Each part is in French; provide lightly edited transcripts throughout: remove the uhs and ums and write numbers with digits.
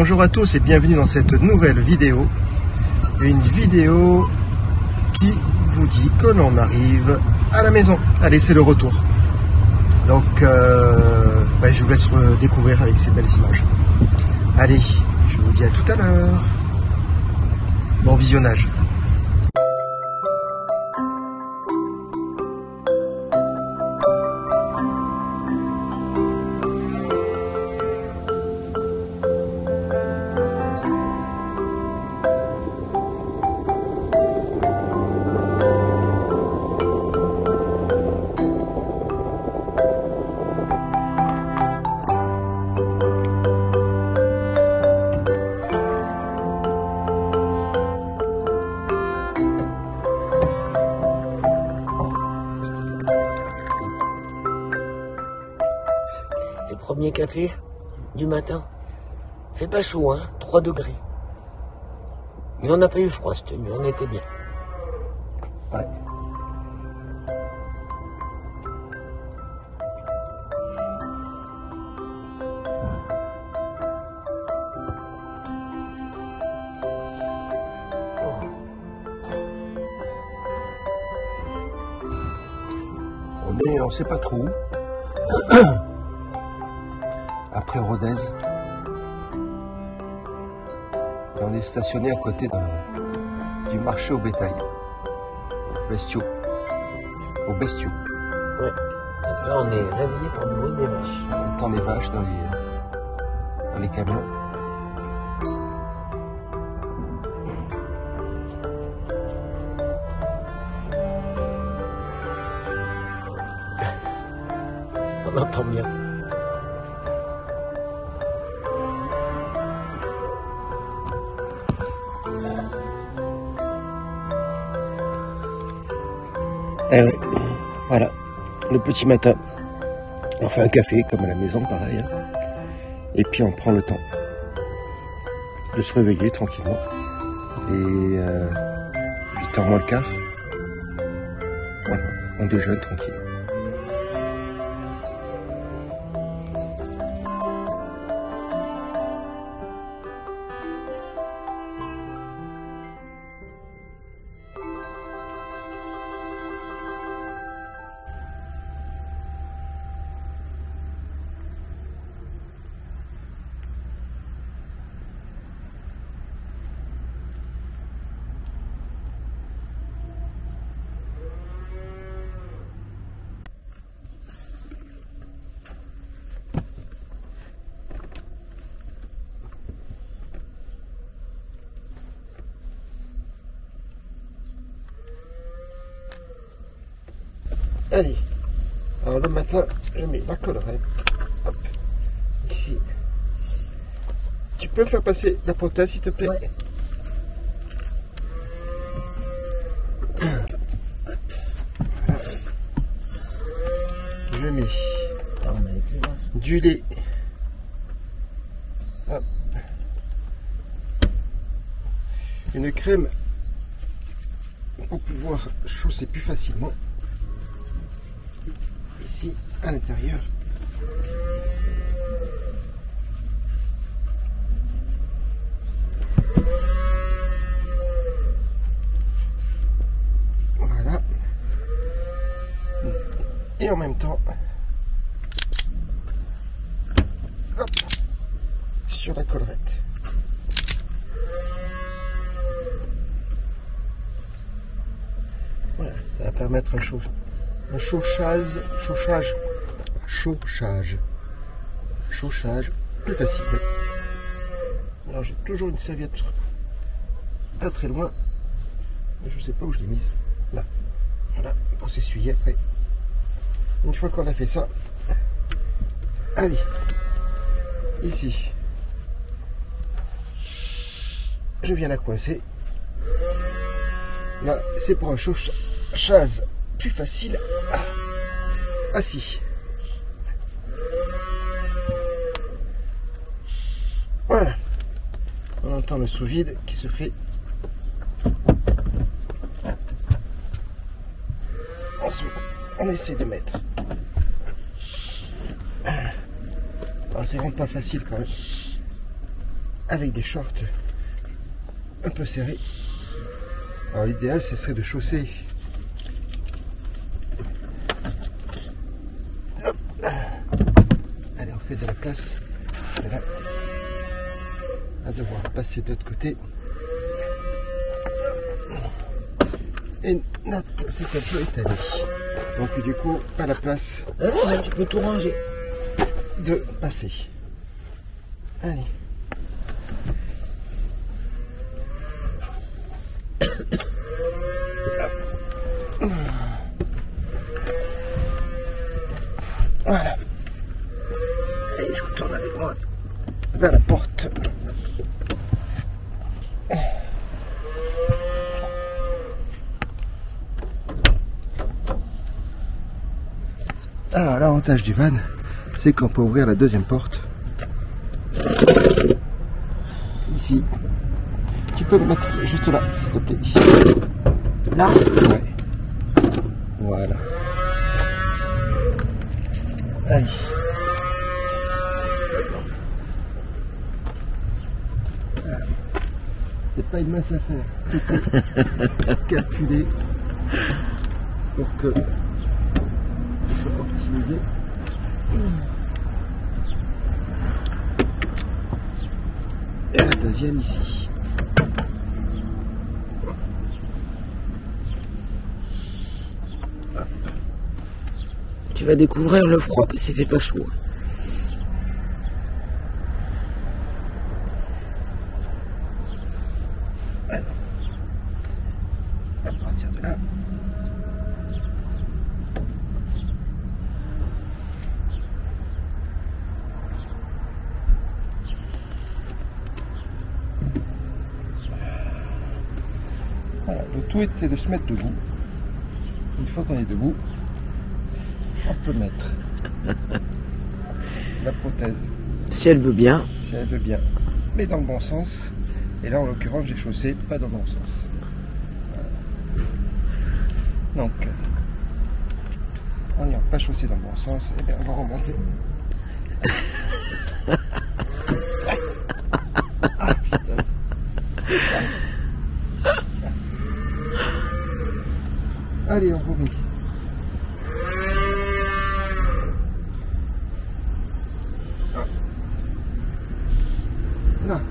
Bonjour à tous et bienvenue dans cette nouvelle vidéo. Une vidéo qui vous dit que l'on arrive à la maison. Allez, c'est le retour. Donc, je vous laisse découvrir avec ces belles images. Allez, je vous dis à tout à l'heure. Bon visionnage. C'est le premier café du matin. Fait pas chaud, hein, 3 degrés. Mais on n'a pas eu froid cette nuit, on était bien. Ouais. On sait pas trop où. Après Rodez. Et on est stationné à côté du marché au bétail. Bestiaux. Au bestiaux. Ouais. Et là on est réveillé par le bruit des vaches. On entend les vaches dans les camions. On entend bien. Eh ouais, voilà, le petit matin, on fait un café comme à la maison, pareil, hein. Et puis on prend le temps de se réveiller tranquillement. Et 8h moins le quart, voilà, on déjeune tranquille. Allez, alors le matin, je mets la collerette, hop, ici. Tu peux faire passer la prothèse, s'il te plaît? Ouais. Voilà. Je mets du lait. Hop. Une crème pour pouvoir chausser plus facilement. Ici, à l'intérieur. Voilà. Et en même temps, hop, sur la collerette. Voilà, ça va permettre un chauffage plus facile. Alors j'ai toujours une serviette pas très loin, mais je sais pas où je l'ai mise. Là, voilà, pour s'essuyer après. Une fois qu'on a fait ça, allez, ici, je viens la coincer. Là, c'est pour un chauffage plus facile. Assis. Voilà. On entend le sous-vide qui se fait. Ensuite, on essaie de mettre. Alors, c'est vraiment pas facile quand même. avec des shorts un peu serrés. Alors l'idéal ce serait de chausser. Hop. Allez, on fait de la place. Et là, à devoir passer de l'autre côté. Et note, c'est un peu étalé. Donc du coup, pas la place. Là, tu peux tout ranger. De passer. Allez. Voilà. Et je retourne avec moi vers la porte. Alors l'avantage du van, c'est qu'on peut ouvrir la deuxième porte. Ici. Tu peux me mettre juste là, s'il te plaît. Là? Ouais. Voilà. Allez. C'est pas une masse à faire. Tout est calculé pour que je sois optimisé. Et la deuxième ici. Tu vas découvrir le froid parce qu'il fait pas chaud. Alors, à partir de là. Voilà, le tout était de se mettre debout. Une fois qu'on est debout, on peut mettre la prothèse. Si elle veut bien. Si elle veut bien, mais dans le bon sens. Et là, en l'occurrence, j'ai chaussé pas dans le bon sens. Voilà. Donc, en n'ayant pas chaussé dans le bon sens, eh bien, on va remonter. Ah putain. Allez, on remet. Là.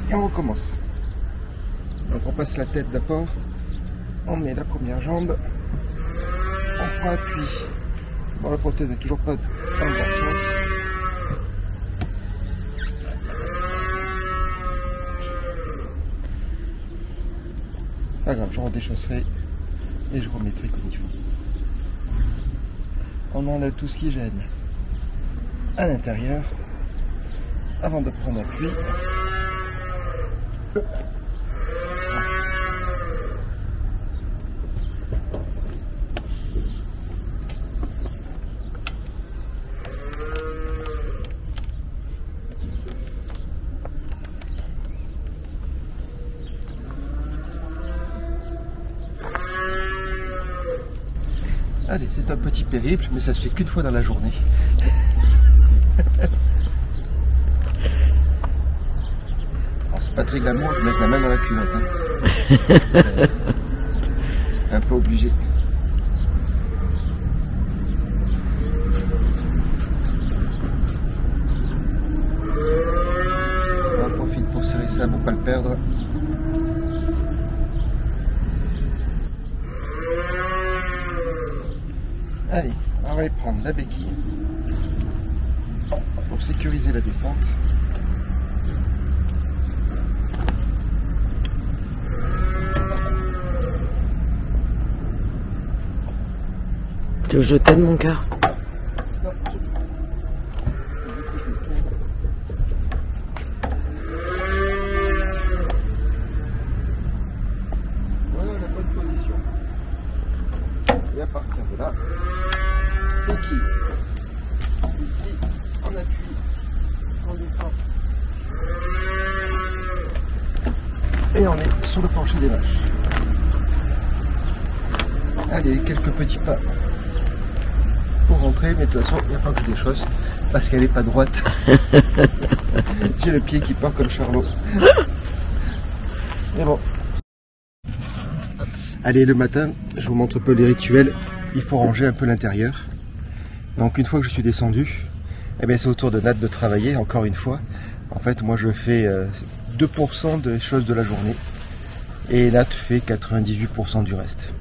Et on recommence. Donc on passe la tête d'abord, on met la première jambe, on prend appui. Bon, la prothèse n'est toujours pas dans le bon sens. Pas grave, je redéchausserai et je remettrai comme il faut. On enlève tout ce qui gêne à l'intérieur avant de prendre appui. Allez, c'est un petit périple, mais ça se fait qu'une fois dans la journée. Alors c'est pas très glamour, je vais mettre la main dans la culotte. Hein. Un peu obligé. On en profite pour serrer ça pour pas le perdre. Allez, on va aller prendre la béquille pour sécuriser la descente. Tu veux que je t'aide, mon cœur? Non, voilà la bonne position. Et à partir de là, béquille. Ici, on appuie, on descend. Et on est sur le plancher des vaches. Allez, quelques petits pas pour rentrer, mais de toute façon, il va falloir que je déchausse parce qu'elle n'est pas droite. J'ai le pied qui part comme Charlot. Mais bon. Allez, le matin, je vous montre un peu les rituels. Il faut ranger un peu l'intérieur. Donc une fois que je suis descendu, eh bien, c'est au tour de Nat de travailler, encore une fois. En fait, moi je fais 2% des choses de la journée. Et Nat fait 98% du reste.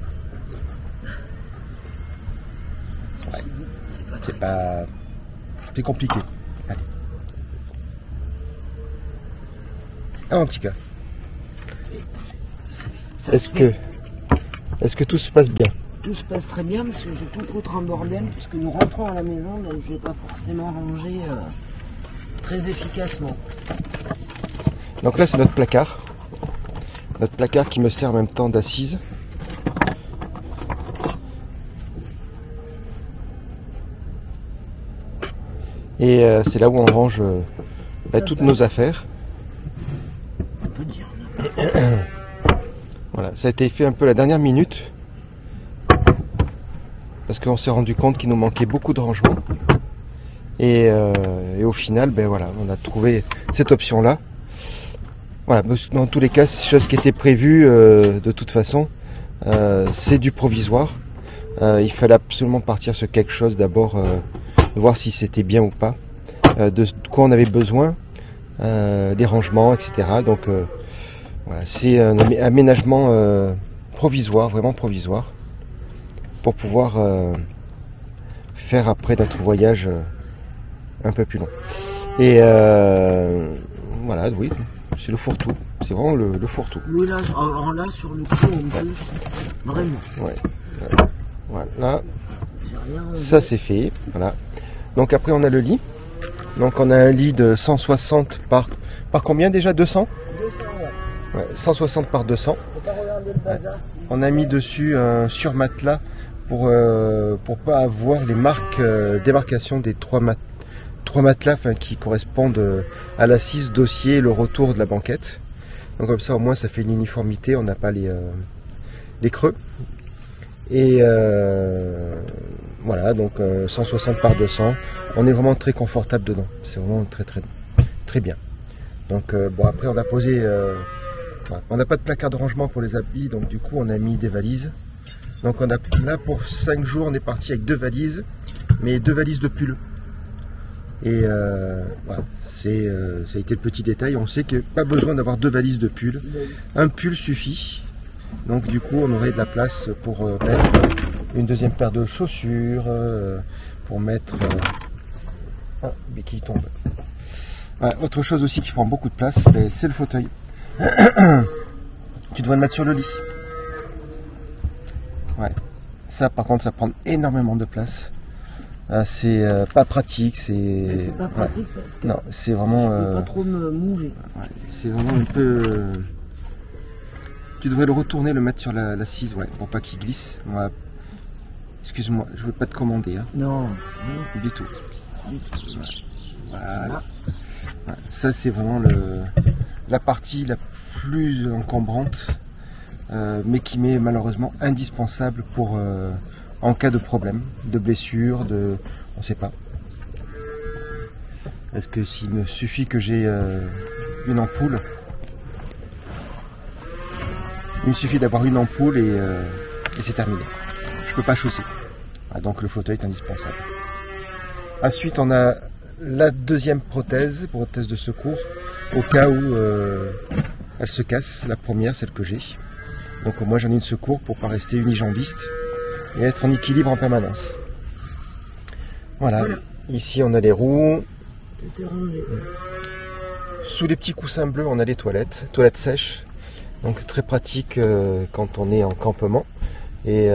Ouais. C'est pas... C'est compliqué. Allez. Ah, mon petit gars. Est-ce que tout se passe bien? Tout se passe très bien parce que j'ai tout foutre en bordel puisque nous rentrons à la maison, donc je vais pas forcément ranger très efficacement. Donc là c'est notre placard. Notre placard qui me sert en même temps d'assise. Et c'est là où on range toutes nos affaires. On peut dire. Voilà, ça a été fait un peu la dernière minute. Parce qu'on s'est rendu compte qu'il nous manquait beaucoup de rangement. Et au final, ben voilà, on a trouvé cette option-là. Voilà, dans tous les cas, c'est chose qui était prévue de toute façon. C'est du provisoire. Il fallait absolument partir sur quelque chose d'abord, voir si c'était bien ou pas, de quoi on avait besoin, les rangements, etc. Donc voilà, c'est un aménagement provisoire, vraiment provisoire, pour pouvoir faire après notre voyage un peu plus long. Et voilà, oui, c'est le fourre-tout. C'est vraiment le fourre-tout. Oui, là, alors là, sur le coup, en plus, vraiment. Ouais. Voilà. Ça, c'est fait. Voilà. Donc après, on a le lit. Donc on a un lit de 160 par combien déjà? 200 ouais, 160 par 200. Ouais. On a mis dessus un surmatelas pour pas avoir les marques démarcation des trois matelas qui correspondent à l'assise, dossier et le retour de la banquette. Donc comme ça au moins ça fait une uniformité, on n'a pas les creux. Et voilà, donc 160 par 200, on est vraiment très confortable dedans, c'est vraiment très bien. Donc bon, après on a posé, voilà. On n'a pas de placard de rangement pour les habits, donc du coup on a mis des valises. Donc on a là pour 5 jours on est parti avec 2 valises, mais 2 valises de pull. Et voilà, ça a été le petit détail, on sait qu'il n'y a pas besoin d'avoir 2 valises de pull, un pull suffit. Donc du coup on aurait de la place pour mettre une deuxième paire de chaussures, pour mettre... Ah, mais qui tombe. Voilà, autre chose aussi qui prend beaucoup de place, c'est le fauteuil. Tu dois le mettre sur le lit. Ouais. Ça par contre ça prend énormément de place. C'est pas pratique, c'est pas pratique parce que non, c'est vraiment je peux pas trop me mouver. Ouais, c'est vraiment un peu tu devrais le retourner, le mettre sur l'assise, ouais, pour pas qu'il glisse. Ouais. Excuse-moi, je veux pas te commander, hein. Non, du tout. Ouais. Voilà. Ouais. Ça c'est vraiment la partie la plus encombrante, mais qui m'est malheureusement indispensable pour en cas de problème, de blessure, on ne sait pas. Est-ce que s'il me suffit que j'ai une ampoule, il me suffit d'avoir une ampoule et c'est terminé. Je peux pas chausser. Ah, donc le fauteuil est indispensable. Ensuite, on a la deuxième prothèse de secours, au cas où elle se casse. La première, celle que j'ai. Donc moi j'en ai une secours pour pas rester unijambiste et être en équilibre en permanence. Voilà. Ici on a les roues. Sous les petits coussins bleus on a les toilettes sèches. Donc très pratique quand on est en campement. Et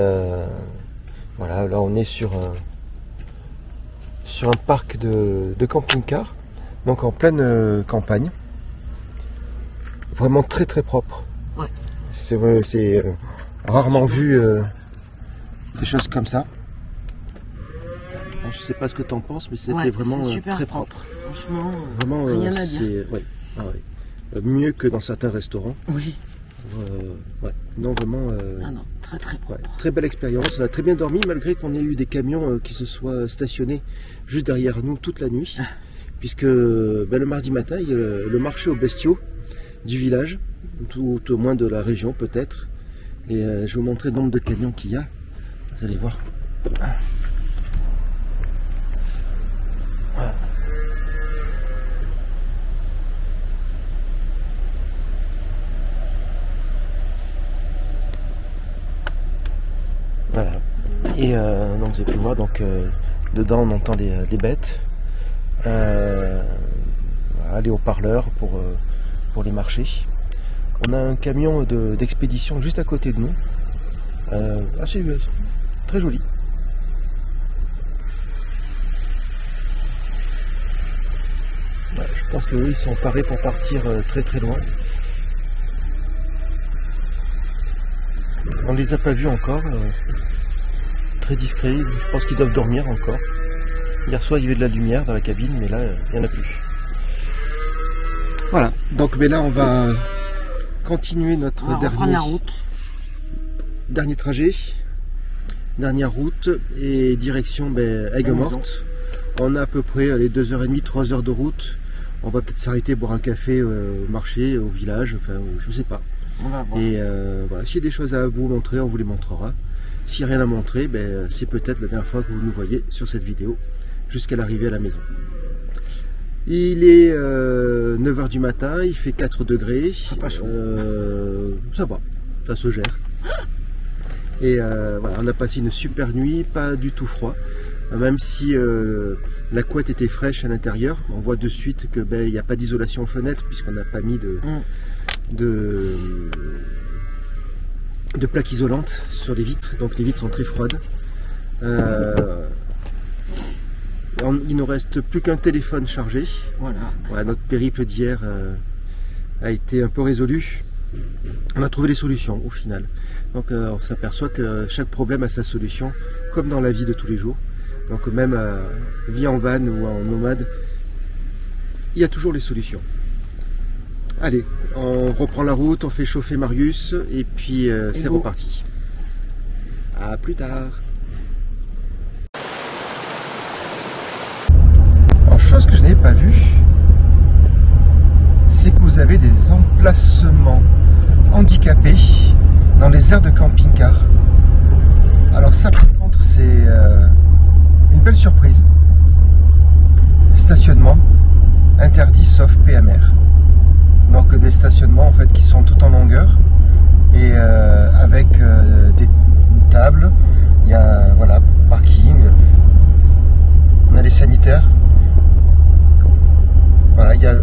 voilà, là on est sur un parc de camping-car, donc en pleine campagne. Vraiment très propre. Ouais. C'est rarement vu des choses comme ça. Je sais pas ce que tu en penses, mais c'était vraiment très propre. Franchement, vraiment, rien à dire. Ouais. Ah ouais. Mieux que dans certains restaurants. Oui. Ouais. Non, vraiment, Non, très propre. ouais, très belle expérience. On a très bien dormi malgré qu'on ait eu des camions qui se soient stationnés juste derrière nous toute la nuit. Puisque le mardi matin, il y a le marché aux bestiaux du village, tout au moins de la région peut-être. Et je vais vous montrer le nombre de camions qu'il y a. Vous allez voir. Voilà. Voilà. Et donc vous avez pu voir, donc dedans on entend les bêtes. Les haut-parleurs pour les marchés. On a un camion d'expédition juste à côté de nous. Assez très joli. Ouais, je pense qu'eux ils sont parés pour partir très loin. On ne les a pas vus encore. Très discrets. Je pense qu'ils doivent dormir encore. Hier soir il y avait de la lumière dans la cabine, mais là il n'y en a plus. Voilà, donc mais là on va continuer notre dernier trajet, dernière route et direction Aigues-Mortes. On a à peu près les 2h30, 3h de route. On va peut-être s'arrêter boire un café au marché, au village, enfin je sais pas. On va voir. Et voilà, s'il y a des choses à vous montrer, on vous les montrera. S'il n'y a rien à montrer, c'est peut-être la dernière fois que vous nous voyez sur cette vidéo jusqu'à l'arrivée à la maison. Il est 9h du matin, il fait 4 degrés. Pas chaud. Ça va, ça se gère. Et voilà, on a passé une super nuit, pas du tout froid. Même si la couette était fraîche à l'intérieur, on voit de suite que il n'y a pas d'isolation aux fenêtres puisqu'on n'a pas mis de plaques isolantes sur les vitres, donc les vitres sont très froides. Il ne reste plus qu'un téléphone chargé. Voilà. Ouais, notre périple d'hier a été un peu résolu. On a trouvé des solutions au final. Donc on s'aperçoit que chaque problème a sa solution, comme dans la vie de tous les jours. Donc même vie en van ou en nomade, il y a toujours les solutions. Allez, on reprend la route, on fait chauffer Marius et puis c'est reparti. À plus tard. Chose que je n'avais pas vue, c'est que vous avez des emplacements handicapés dans les aires de camping-car. Alors ça par contre c'est une belle surprise. Stationnement interdit sauf PMR. Donc des stationnements en fait qui sont tout en longueur et avec des tables, il y a voilà, parking, on a les sanitaires. Voilà, il y a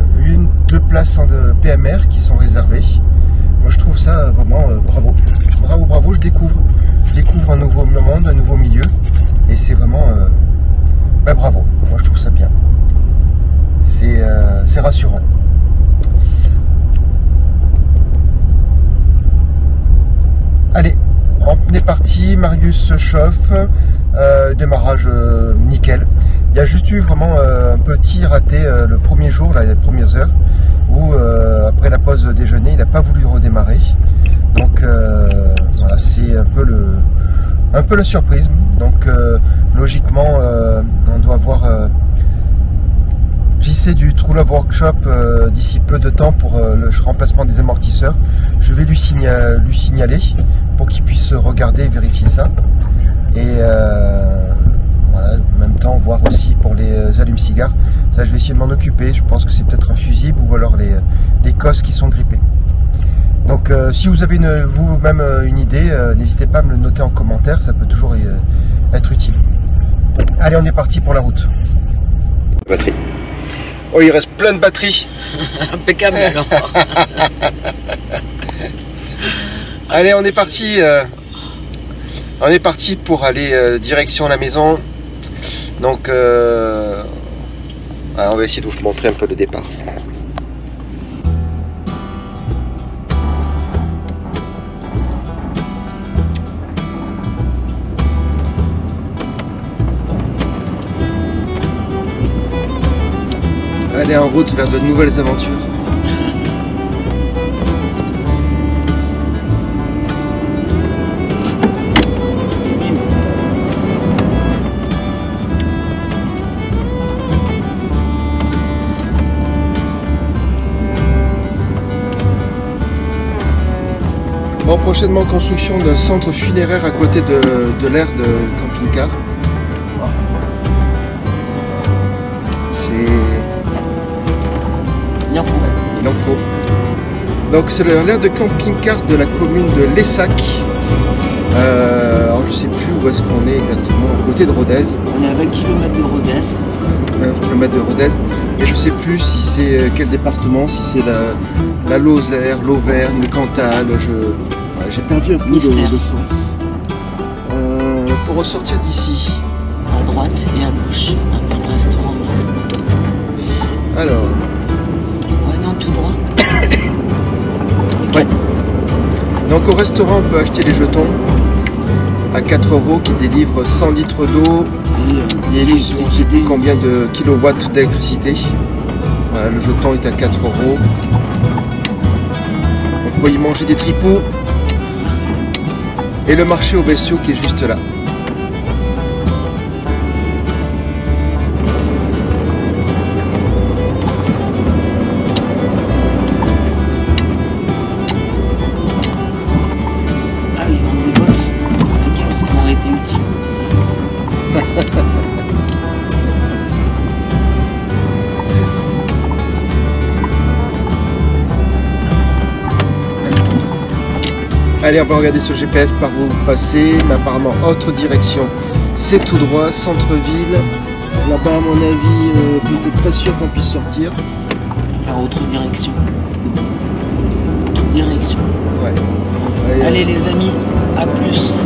deux places de PMR qui sont réservées. Moi je trouve ça vraiment bravo. Bravo, je découvre un nouveau monde, un nouveau milieu. Et c'est vraiment bravo. Moi je trouve ça bien. C'est rassurant. Allez, on est parti, Marius se chauffe, démarrage nickel. Il y a juste eu vraiment un petit raté le premier jour, les premières heures, où après la pause déjeuner, il n'a pas voulu redémarrer. Donc voilà, c'est un peu la surprise. Donc logiquement, on doit avoir JC du True Love Workshop d'ici peu de temps pour le remplacement des amortisseurs. Je vais lui signaler pour qu'il puisse regarder et vérifier ça. Et voilà, en même temps voir aussi pour les allumes-cigares. Ça je vais essayer de m'en occuper. Je pense que c'est peut-être un fusible ou alors les cosses qui sont grippées. Donc si vous avez vous-même une idée, n'hésitez pas à me le noter en commentaire, ça peut toujours être utile. Allez, on est parti pour la route. Batterie. Oh, il reste plein de batteries. Impeccable alors. Allez, on est parti. On est parti pour aller direction la maison. Donc, alors on va essayer de vous montrer un peu le départ. Allez, en route vers de nouvelles aventures. Bon, prochainement construction d'un centre funéraire à côté de l'aire de camping-car. Il en faut. Il en faut. Donc c'est l'aire de camping-car de la commune de Lessac. Alors je sais plus où est-ce qu'on est exactement, à côté de Rodez. On est à 20 km de Rodez. 20 km de Rodez. Et je sais plus si c'est quel département, si c'est la Lozère, l'Auvergne, le Cantal. J'ai perdu un peu de sens. Pour ressortir d'ici. À droite et à gauche, un petit restaurant. Alors. Ouais, non, tout droit. Ouais. Donc au restaurant, on peut acheter les jetons à 4 € qui délivrent 100 litres d'eau et je ne sais plus combien de kilowatts d'électricité. Voilà, le jeton est à 4 €. On peut y manger des tripots. Et le marché aux bestiaux qui est juste là. Ah oui, ils vendent des bottes. Ok, ça m'aurait été utile. Allez, on va regarder sur GPS par où vous passez, mais apparemment autre direction, c'est tout droit, centre-ville. Là-bas, à mon avis, peut-être pas sûr qu'on puisse sortir. Faire autre direction. Autre direction. Ouais. Allez les amis, à plus.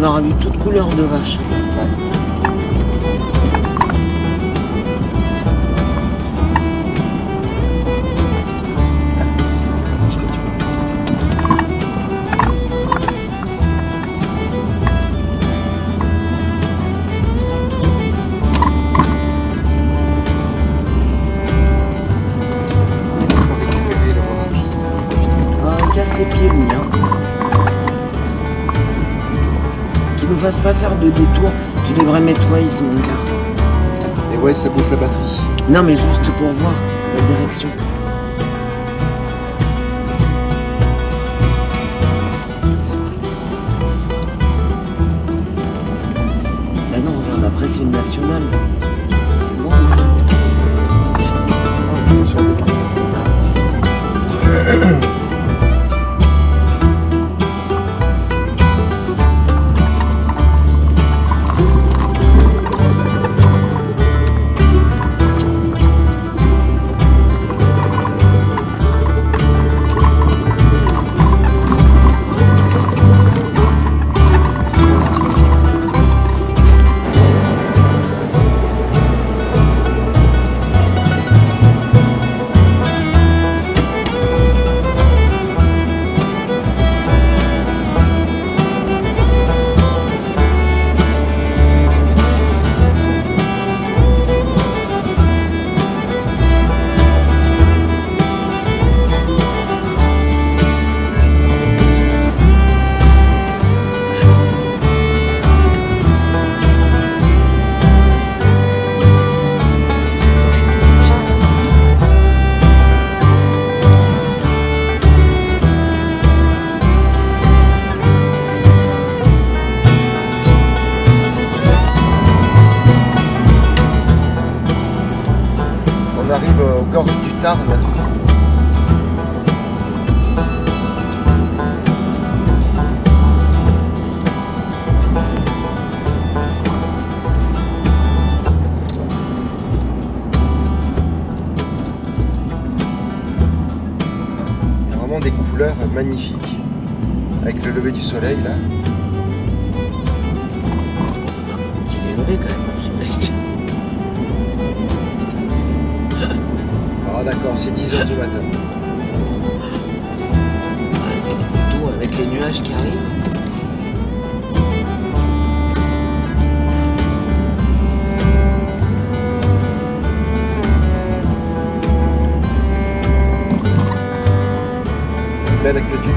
On aura vu toutes couleurs de vaches. Casse les pieds lui hein. Qu'il ne fasse pas faire de détour. Tu devrais mettre Waze mon gars. Et ouais, ça bouffe la batterie. Non mais juste pour voir la direction. Bah non regarde après c'est une nationale. C'est bon hein. On arrive aux gorges du Tarn. Il y a vraiment des couleurs magnifiques. Avec le lever du soleil là. Il est levé quand même le soleil. Ah d'accord, c'est 10 h du matin. C'est plutôt avec les nuages qui arrivent. bel aqueduc.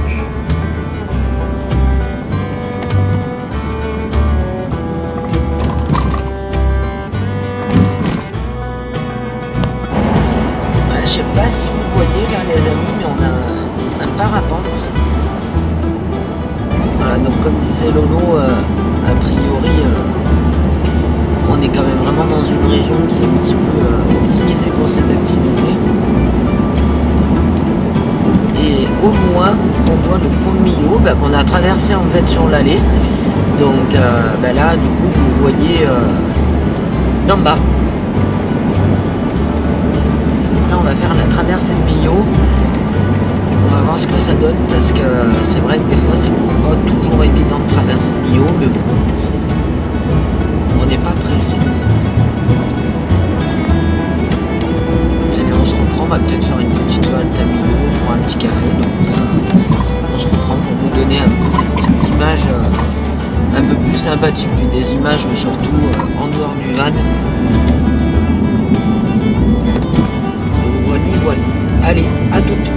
Je sais pas si vous voyez là les amis, mais on a un parapente. Voilà, donc comme disait Lolo, a priori on est quand même vraiment dans une région qui est un petit peu optimisée pour cette activité. Et au loin, on voit le pont de Millau qu'on a traversé en fait sur l'allée. Donc là, du coup, vous voyez d'en bas. Là, on va faire la traversée de Millau. On va voir ce que ça donne parce que c'est vrai que des fois, c'est pas toujours évident de traverser Millau, mais bon, on n'est pas pressé. On se reprend, on va peut-être faire une petite halte à Millau pour un petit café. Donc on se reprend pour vous donner un peu des petites images un peu plus sympathiques, puis des images surtout en dehors du van. Voilà. Allez, à toutes.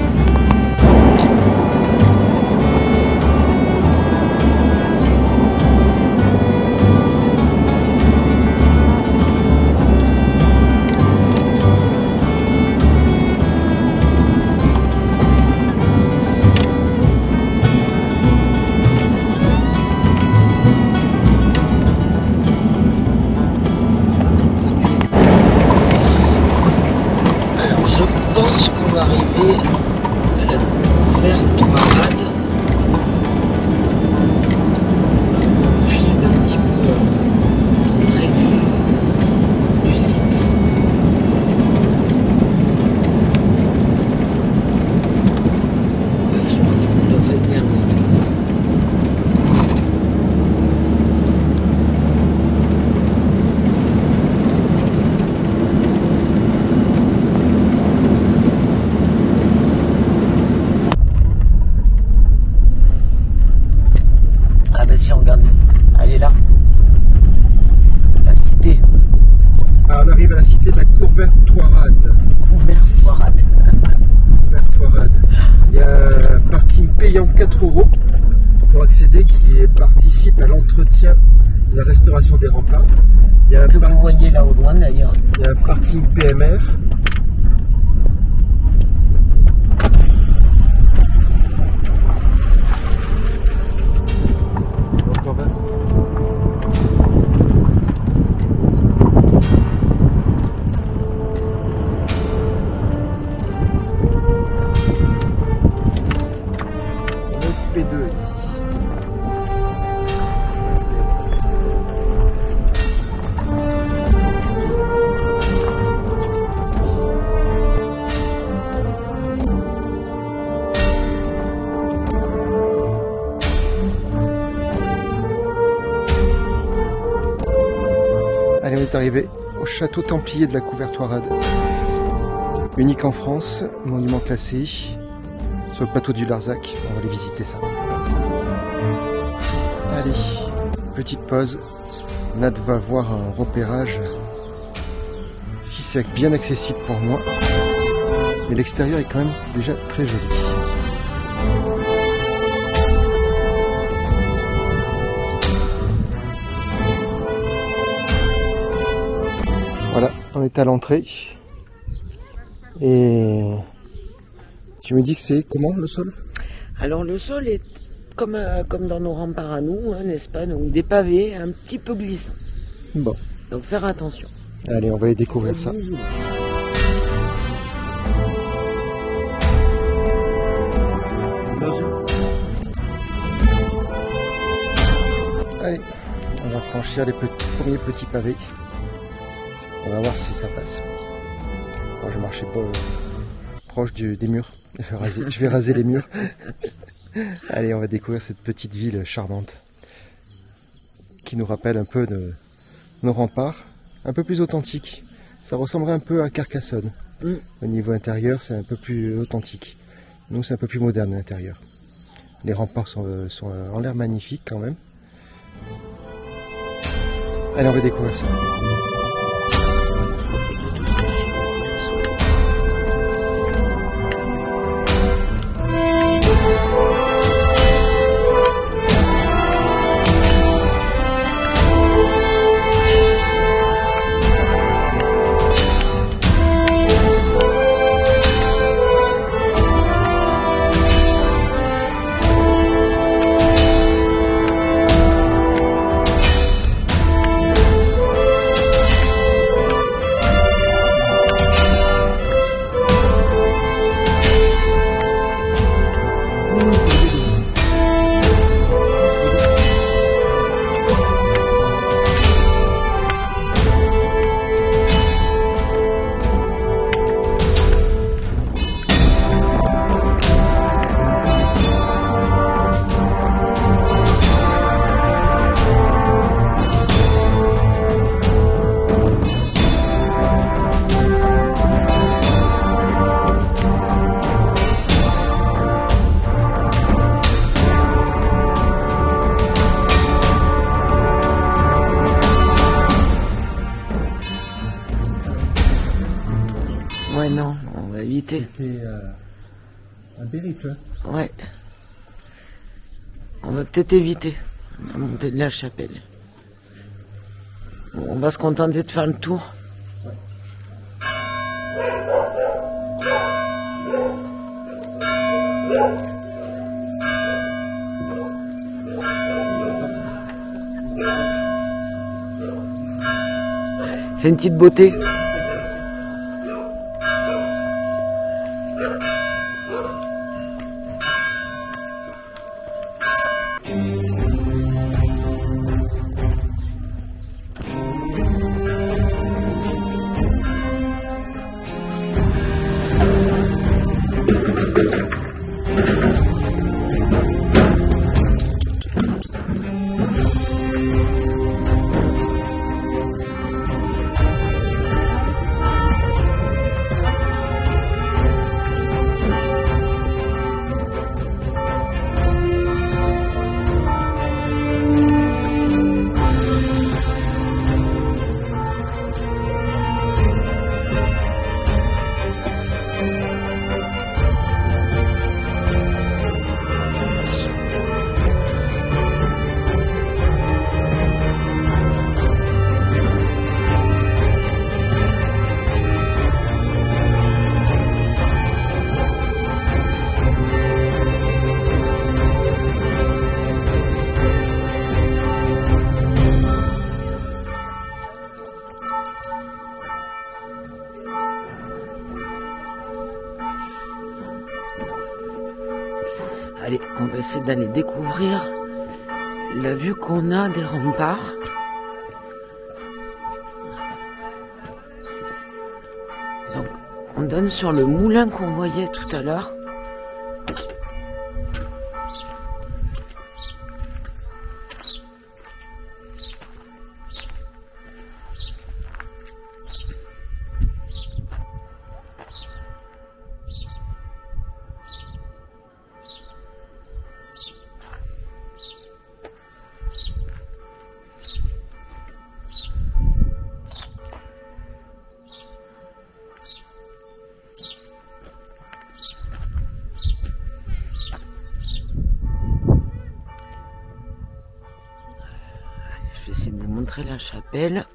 Je pense qu'on va arriver à la Couvertoirade. On vous filme un petit peu l'entrée du site. Ouais, je pense qu'on devrait être bien loin. Si on regarde, elle est là, la cité. Ah, on arrive à la cité de la Couvertoirade. Couvertoirade. Il y a un parking payant 4 € pour accéder qui participe à l'entretien et la restauration des remparts. Il y a que vous voyez là au loin d'ailleurs. Il y a un parking PMR. P2 ici. Allez, on est arrivé au château templier de la Couvertoirade. Unique en France, monument classé. Sur le plateau du Larzac, on va aller visiter ça. Allez, petite pause. Nat va voir un repérage. Si c'est bien accessible pour moi. Mais l'extérieur est quand même déjà très joli. Voilà, on est à l'entrée. Et tu me dis que c'est comment le sol? Alors le sol est comme dans nos remparts à nous, hein, n'est-ce pas? Donc des pavés un petit peu glissants. Bon. Donc faire attention. Allez, on va aller découvrir ça. Allez, on va franchir les premiers petits pavés. On va voir si ça passe. Bon, je marchais pas proche des murs. Je vais raser les murs. Allez, on va découvrir cette petite ville charmante qui nous rappelle un peu de nos remparts, un peu plus authentique. Ça ressemblerait un peu à Carcassonne. Au niveau intérieur, c'est un peu plus authentique. Nous, c'est un peu plus moderne à l'intérieur. Les remparts sont en l'air magnifiques quand même. Allez, on va découvrir ça. on va éviter. C'était un périple. Ouais. On va peut-être éviter la montée de la chapelle. Bon, on va se contenter de faire le tour. Fais une petite beauté. Allez, on va essayer d'aller découvrir la vue qu'on a des remparts. Donc, on donne sur le moulin qu'on voyait tout à l'heure. Je vais essayer de vous montrer la chapelle.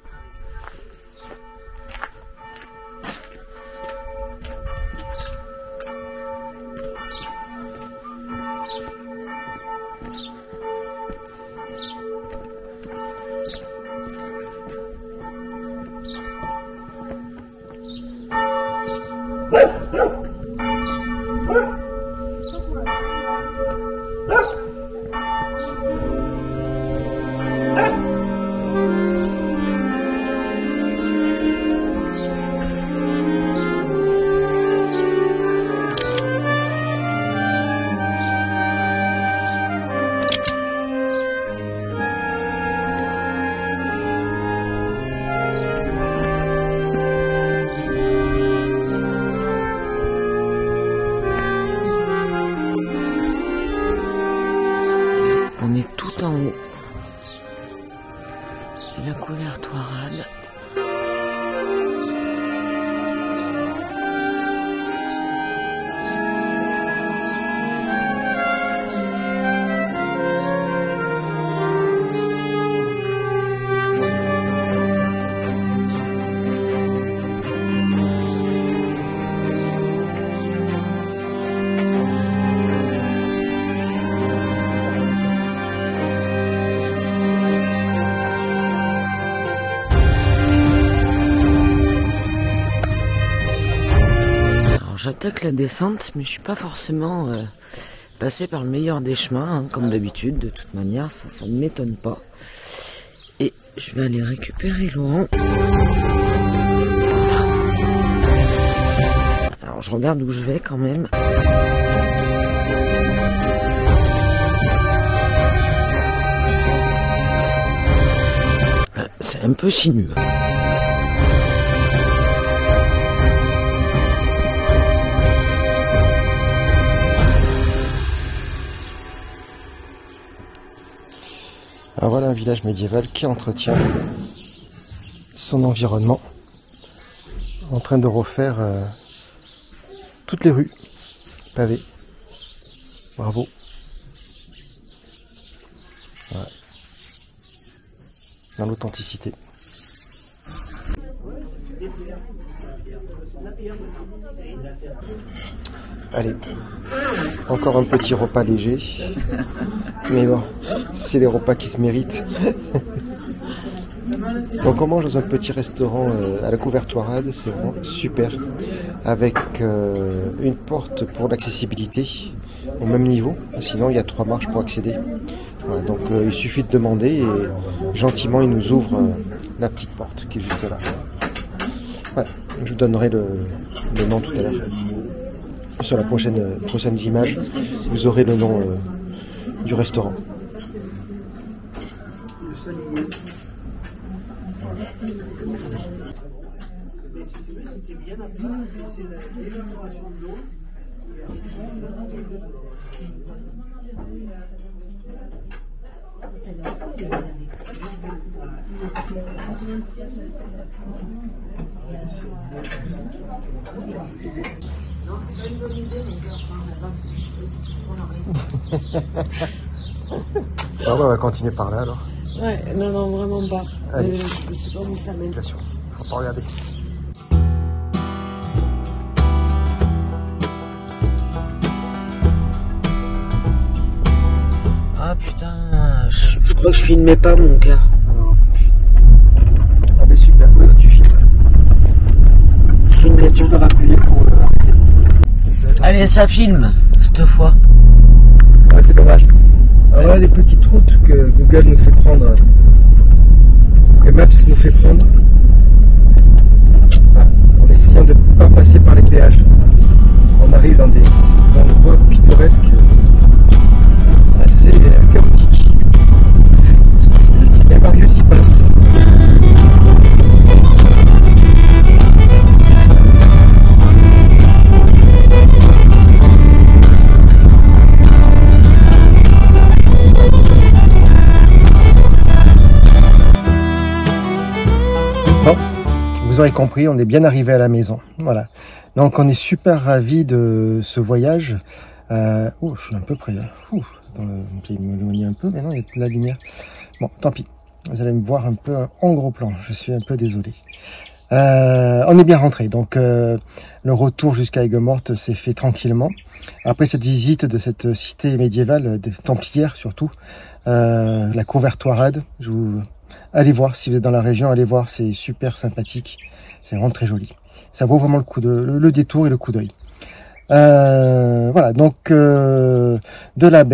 On est tout en haut. Et la couvertoirade. J'attaque la descente, mais je suis pas forcément passé par le meilleur des chemins, hein, comme d'habitude. De toute manière, ça ne m'étonne pas. Et je vais aller récupérer Laurent. Voilà. Alors, je regarde où je vais quand même. C'est un peu sinueux. Alors voilà un village médiéval qui entretient son environnement, en train de refaire toutes les rues pavées. Bravo. Voilà. Dans l'authenticité. Allez, encore un petit repas léger. Mais bon, c'est les repas qui se méritent. Donc on mange dans un petit restaurant à la Couvertoirade, c'est vraiment super. Avec une porte pour l'accessibilité au même niveau. Sinon il y a 3 marches pour accéder. Voilà, donc il suffit de demander et gentiment il nous ouvre la petite porte qui est juste là. Voilà, je vous donnerai le nom tout à l'heure. Sur la prochaine image, vous aurez le nom du restaurant. Alors on va continuer par là alors. Ouais, non, vraiment pas. Je sais pas où ça mène. Bien sûr, faut pas regarder. Ah putain, je crois que je filmais pas mon gars. Ah mais super, oui, là tu filmes. Je filmais Tu peux rappuyer pour... Allez, ça filme, cette fois. Ouais, c'est dommage. Alors là, les petites routes que Google nous fait prendre, que Maps nous fait prendre, en essayant de ne pas passer par les péages. On arrive dans des endroits pittoresques assez chaotiques. Et Marius y passe. Bon, vous aurez compris, on est bien arrivé à la maison. Voilà. Donc on est super ravis de ce voyage. Oh, je suis un peu près là. J'ai m'éloigner un peu, mais non, il y a de la lumière. Bon, tant pis. Vous allez me voir un peu en gros plan. Je suis un peu désolé. On est bien rentré. Donc le retour jusqu'à Aigues-Mortes s'est fait tranquillement. Après cette visite de cette cité médiévale, des Templières surtout, la Couvertoirade, allez voir, si vous êtes dans la région, allez voir, c'est super sympathique, c'est vraiment très joli. Ça vaut vraiment le détour et le coup d'œil. Voilà, donc de là,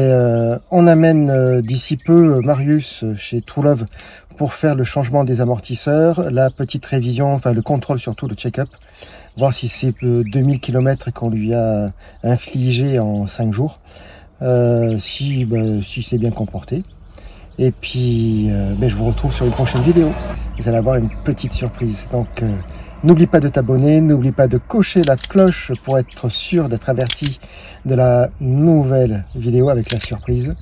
on amène d'ici peu Marius chez True Love pour faire le changement des amortisseurs, la petite révision, enfin le contrôle surtout, le check-up, voir si c'est 2000 km qu'on lui a infligé en 5 jours, si c'est bien comporté. Et puis, je vous retrouve sur une prochaine vidéo. Vous allez avoir une petite surprise. Donc, n'oublie pas de t'abonner, n'oublie pas de cocher la cloche pour être sûr d'être averti de la nouvelle vidéo avec la surprise.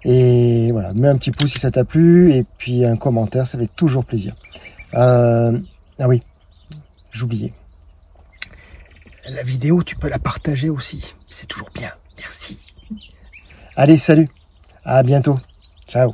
Et voilà, mets un petit pouce si ça t'a plu et puis un commentaire, ça fait toujours plaisir. Ah oui, j'oubliais. La vidéo, tu peux la partager aussi. C'est toujours bien. Merci. Allez, salut. À bientôt. Ciao.